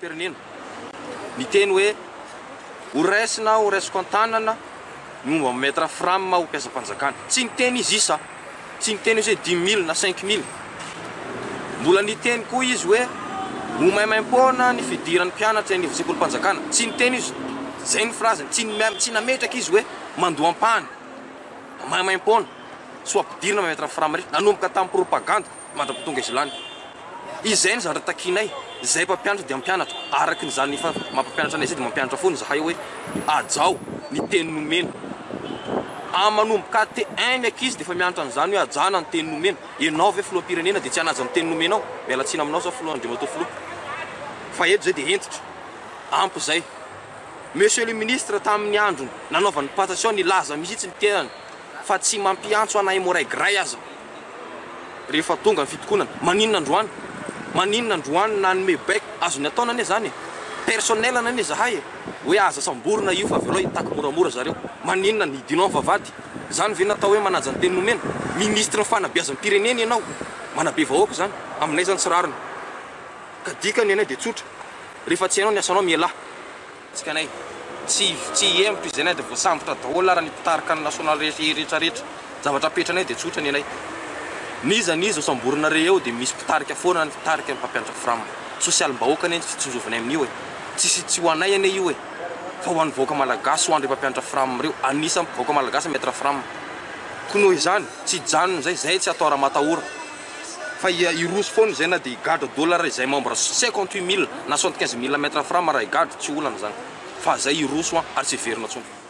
filoham-pirenena ny teny hoe horaisina horaisiko an-tanana momba metra frame ho mpiasam-panjakana tsy niteny izy isa tsy niteny izy hoe 10 000 na 5 000 mbola niteny koa izy hoe ho maimaim-poana ny fidiran'ny mpianatra ny sekolim-panjakana tsy niteny izy zay ny phraseny tsy nametraka izy hoe mandoam-pany maimaim-poana so ampidirina metra frame rehetra nanomboka tamin'ny propaganda mandra-potonga izy lany izay ny zavatra takinay zay mpampianatra dia mpianatra araky nyzany fa mampampianatra anay zay dia mampianatra foana zahay hoe ajao ny teny nomena manomboka te 1 akizy dia fa mianatra an'izany hoe ajana ny teny nomena ianao ve filoham-pirenena dia tsy hanaja ny teny nomena ao mialatsina aminao sa filohandrimatao filoha fa eto zay dia entitra ampy zay monsieur le ministre tamin'ny androny nanaovan'ny passation nilaza mihitsy ny tenany fa tsy mampiantso anay moray gray aza rehefa tonga ny fitokonana maninona androany nanome bec azony ataona ane zany personnel ane zahay hoe aza samborona io fa avelo hitako moramora zareo maninona nidinao vavady zany ve natao hoe manaja ny teny nomena ministre ny fanabeazan'ny pirenena ianao manabe vahoaka zany aminay zany tsy rariny ka dikany anay dia tsotra rehefa tsy hainao ny asanao mialahy tsika anay tsy empitra izy anay dia voasambotra daholo raha ny mpitarika ny national rehetrarehetra zavatra apetranay dia tsotra ny anay niza samborona re eo dia misy mpitarika foana ny mpitarika ny mpampianatra frame sosialim-bahoaka ane tsy tsonjovanay amin'io hoe tsy ho anay ane io hoe fa ho an'ny vahoaka malagasy ho an'ireo mpampianatra frame reo anisan'ny vahoaka malagasy metra frame ko noho izany tsy janony zay tsy atao raha matahora fa iroso foana zay na dia igadra dollar izay membre 58 000 na 75 000 metra frame raha igadra tsy olana zany fa zay iroso ary tsy verina tsony